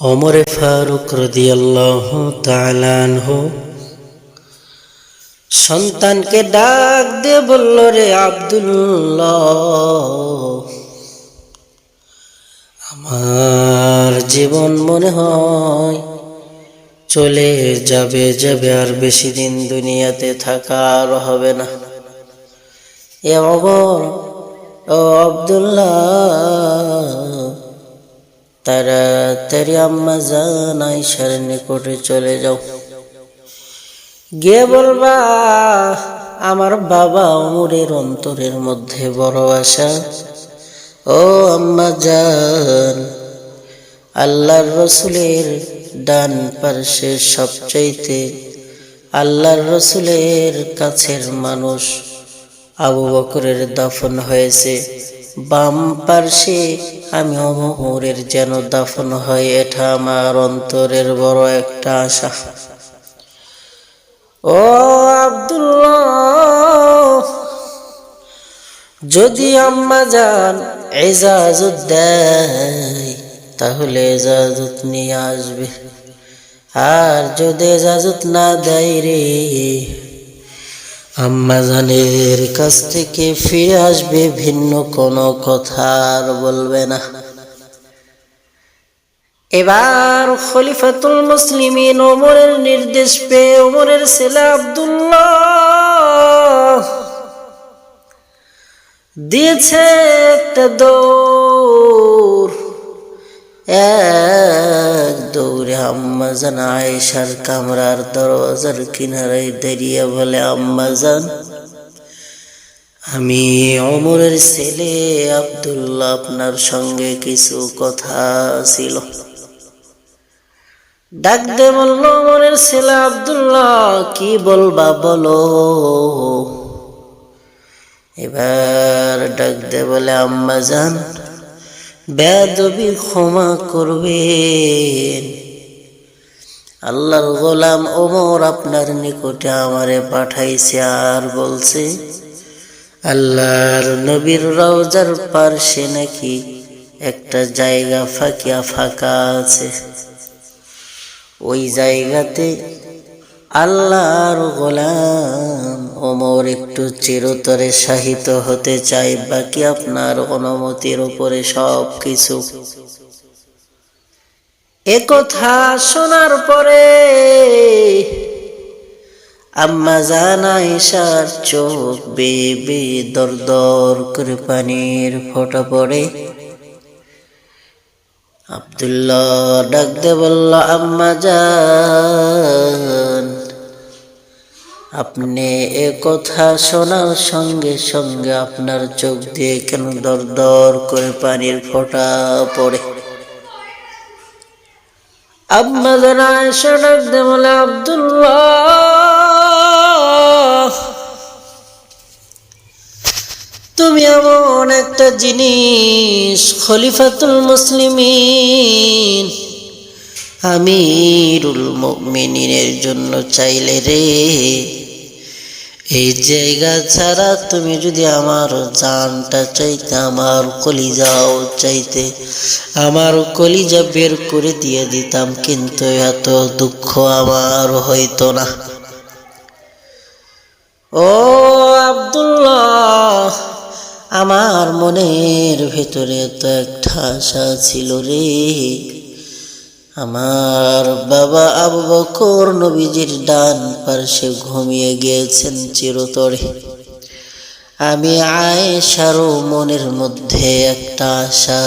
ওমর ফারুক রাদিয়াল্লাহু তাআলা আনহু সন্তানকে ডাক দিয়ে বলল, রে আব্দুল্লাহ, আমার জীবন মনে হয় চলে যাবে আর বেশি দিন দুনিয়াতে থাকা আর হবে না। এ ওমর, ও আব্দুল্লাহ, তাড়াতাড়ি আম্মা জান আয়েশার নিকটে চলে যাও, গিয়ে বলবা আমার বাবা ওমরের অন্তরের মধ্যে বড় আশা। ও আম্মা জান, আল্লাহর রসুলের ডান পার্শ্বে সবচাইতে আল্লাহর রসুলের কাছের মানুষ আবু বকরের দাফন হয়েছে, বাম পার্শ্বে আমি ওমরের যেন দাফন হয়, এটা আমার অন্তরের বড় একটা আশা। ও আব্দুল্লাহ, যদি আম্মা জান ইজাজত দেয় তাহলে ইজাজত নিয়ে আসবে, আর যদি ইজাজত না দেয় রে, আম্মা জানের কাছ থেকে ফিরে আসবে, ভিন্ন কোনো কথা আর বলবে না। এবার খলিফাতুল মুসলিমিন ওমরের নির্দেশ পেয়ে ওমরের ছেলে আব্দুল্লাহ দিয়েছে একটা দৌড়, এক দৌড়ে আম্মা জান আয়েশার কামরার দরজার কিনারায় দাঁড়িয়ে বলে, আম্মা জান, আমি ওমরের ছেলে আব্দুল্লাহ, আপনার সঙ্গে কিছু কথা ছিল। ডাক দে বলল, ওমরের ছেলে আব্দুল্লাহ, কি বলবা বলো। এবার ডাক দে বলে, আম্মা জান, বেয়াদবি ক্ষমা করবেন, আল্লাহর গোলাম ওমর আপনার নিকটে আমারে পাঠাইছে আর বলছে আল্লাহর নবীর রওজার পার্শ্বে নাকি একটা জায়গা ফাঁকা আছে, ওই জায়গাতে আল্লাহর গোলাম ওমর একটু চিরতরে শাহিত হতে চাই, বাকি আপনার অনুমতির উপরে সব কিছু। একথা শোনার পরে আম্মা জান আয়েশার চোখ বেয়ে দর দর করে পানির ফোঁটা পড়ে। আব্দুল্লাহ ডাক দে বলল, আম্মা জান, আপনি এ কথা শোনার সঙ্গে সঙ্গে আপনার চোখ দিয়ে কেন দর দর করে পানির ফোঁটা পড়ে? আম্মা জান আয়েশা ডাক দে বলে, আব্দুল্লাহ, তুমি এমন একটা জিনিস, খলিফাতুল মুসলিমিন আমিরুল মুমিনিনের জন্য চাইলে রে, এই জায়গা ছাড়া তুমি যদি আমার জানটা চাইতে, আমার কলিজাও চাইতে, আমার কলিজা বের করে দিয়ে দিতাম, কিন্তু এত দুঃখ আমার হইতো না। ও আব্দুল্লাহ, আমার মনের ভেতরে তো একটা আশা ছিল রে, আমার বাবা আবু বকর নবীজির ডান পার্শ্বে ঘুমিয়ে গিয়েছেন চিরতরে, আমি আয়েশারও মনের মধ্যে একটা আশা,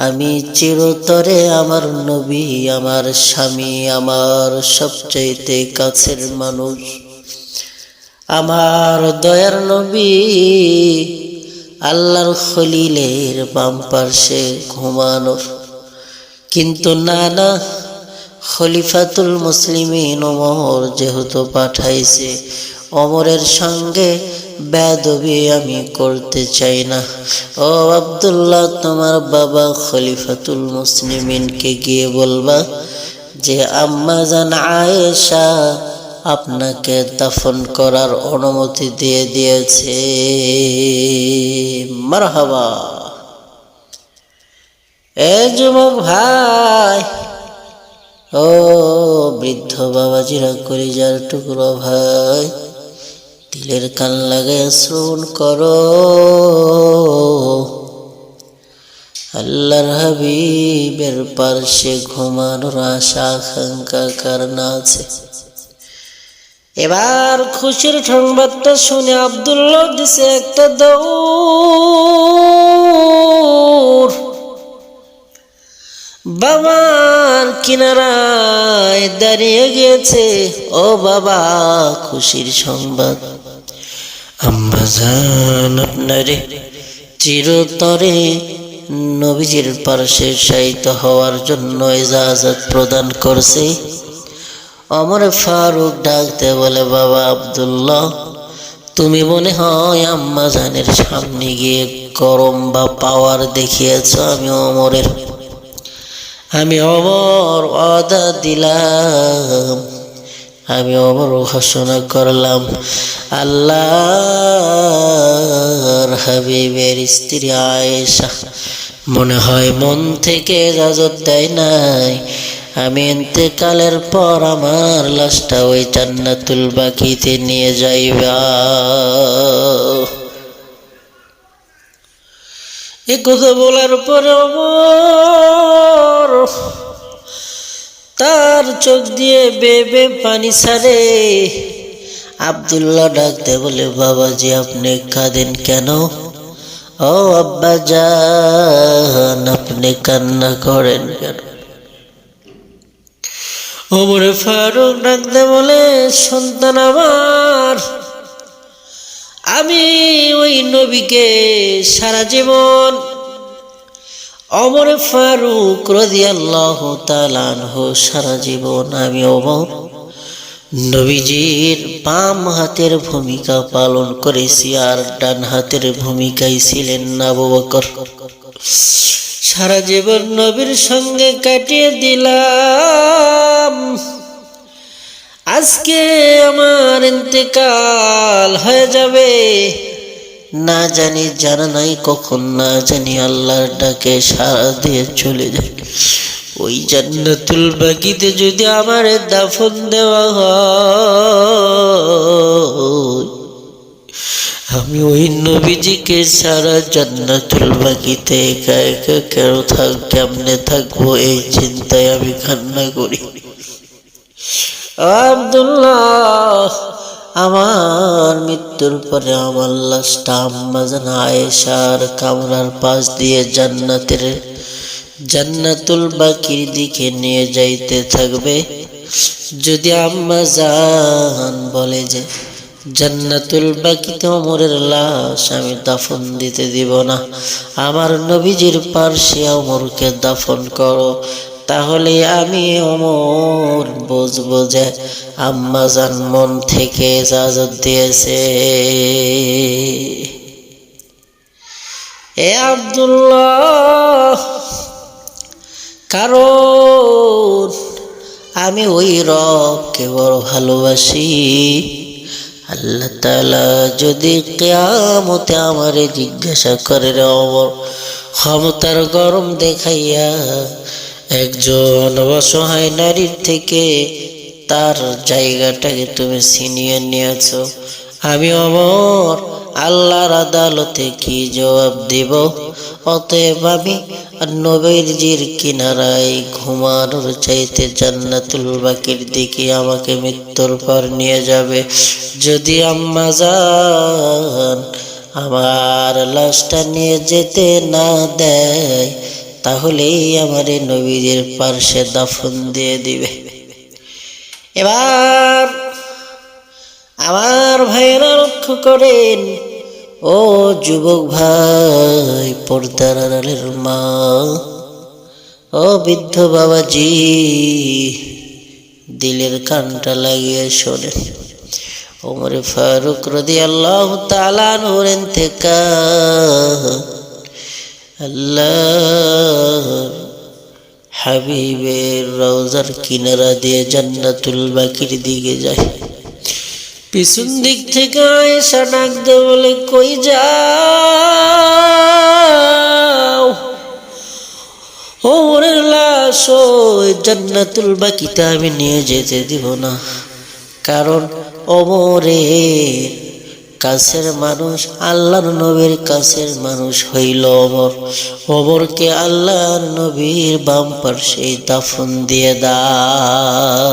আমি চিরতরে আমার নবী, আমার স্বামী, আমার সবচাইতে কাছের মানুষ, আমার দয়ার নবী আল্লাহর খলিলের বাম পার্শ্বে ঘুমানোর, কিন্তু না, খলিফাতুল মুসলিমিন ওমর যেহেতু পাঠাইছে, ওমরের সঙ্গে বেয়াদবি আমি করতে চাই না। ও আব্দুল্লাহ, তোমার বাবা খলিফাতুল মুসলিমিনকে গিয়ে বলবা যে আম্মা জান আয়েশা আপনাকে দাফন করার অনুমতি দিয়ে দিয়েছে। মারহাবা। এ যুবক ভাই, ও বৃদ্ধ বাবাজিরা, কলিজার টুকরো ভাই, দিলের কান লাগায় শ্রবণ করো। আল্লাহর হাবিবের পার্শ্বে ঘুমানোর আশা আকাঙ্ক্ষা কার না আছে? এবার খুশির সংবাদটা শুনে আব্দুল্লাহ দিছে একটা দৌড়, বাবার কিনারায় দাঁড়িয়ে গিয়েছে। ও বাবা, খুশির সংবাদ, আম্মা জান আপনারে চিরতরে নবীজির পার্শ্বে শায়িত হওয়ার জন্য ইজাজত প্রদান করছে। ওমর ফারুক ডাকতে বলে, বাবা আব্দুল্লাহ, তুমি মনে হয় আম্মা জানের সামনে গিয়ে গরম বা পাওয়ার দেখিয়েছ। আমি ওমর ওয়াদা দিলাম, আমি ওমর ঘোষণা করলাম, আল্লাহর হাবিবের স্ত্রী আয়েশা মনে হয় মন থেকে ইজাজত দেয় নাই, আমি ইন্তেকালের পর আমার লাশটা ওই জান্নাতুল বাকিতে নিয়ে যাইবা। এ কথা বলার পরে ওমর তার চোখ দিয়ে বেবে পানি ছাড়ে। আব্দুল্লাহ ডাকতে বলে, বাবাজি আপনি কাঁদেন কেন? ও আব্বা জান, আপনি কান্না করেন কেন? ওমর ফারুক ডাকতে বলে, সন্তান আমার, আমি ওই নবীকে সারা জীবন, ওমর ফারুক রাদিয়াল্লাহু তাআলা আনহু সারা জীবন আমি ওমর নবীজির বাম হাতের ভূমিকা পালন করেছি, আর ডান হাতের ভূমিকায় ছিলেন আবু বকর। সারা জীবন নবীর সঙ্গে কাটিয়ে দিলাম। আজকে আমার ইন্তেকাল হয়ে যাবে, না জানি জানা নাই কখন, না জানি আল্লাহর ডাকে সাড়া দিয়ে চলে যায় ওই জান্নাতুল বাকিতে যদি আমার দাফন দেওয়া হয়, আমি ওই নবীজিকে সারা জান্নাতুল বাকিতে একা একা কেমনে থাকবো, এই চিন্তায় আমি কান্না করি। আব্দুল্লাহ, আমার মৃত্যুর পরে আমার লাশটা আম্মা জান আয়েশার কামরার পাশ দিয়ে জান্নাতুল বাকির দিকে নিয়ে যাইতে থাকবে। যদি আম্মা জান বলে যে জান্নাতুল বাকিতে ওমরের লাশ আমি দাফন দিতে দিব না, আমার নবীজির পার্শ্বে ওমরকে দাফন করো, তাহলে আমি ওমর বুঝবো যে আম্মা জান মন থেকে ইজাজত দিয়েছে। এ আব্দুল্লাহ, কারণ আমি ওই রবকে বড় ভালোবাসি। আল্লাহ তাআলা যদি কিয়ামতে আমারে জিজ্ঞাসা করে, রে ওমর, ক্ষমতার গরম দেখাইয়া একজন অসহায় নারীর থেকে তার জায়গাটাকে তুমি ছিনিয়ে নিয়েছ, আমি ওমর আল্লাহর আদালতে কি জবাব দিব? অতএব আমি নবীজির কিনারায় ঘুমানোর চাইতে জান্নাতুল বাকির দিকে আমাকে মৃত্যুর পর নিয়ে যাবে। যদি আম্মা জান আমার লাশটা নিয়ে যেতে না দেয়, তাহলেই আমারে নবীজির পার্শ্বে দাফন দিয়ে দিবে। এবার আমার ভাইয়েরা লক্ষ্য করেন, ও যুবক ভাই, পর্দার আড়ালের মা, ও বৃদ্ধ বাবাজি, দিলের কানটা লাগিয়ে শোনেন। ওমর ফারুক রাদিয়াল্লাহু তাআলা আনহুর ইন্তেকাল আল্লাহর হাবিবের রওজার কিনারা দিয়ে জান্নাতুল বাকির দিকে যায়। পিছন দিক থেকে আয়েশা ডাক দিয়ে বলে, কই যাও? ওমরের লাশ ওই জান্নাতুল বাকিতে আমি নিয়ে যেতে দিব না, কারণ ওমরের কাছের মানুষ, আল্লাহর নবীর কাছের মানুষ হইল ওমর। ওমরকে আল্লাহর নবীর বাম পার্শ্বে দাফন দিয়ে দাও।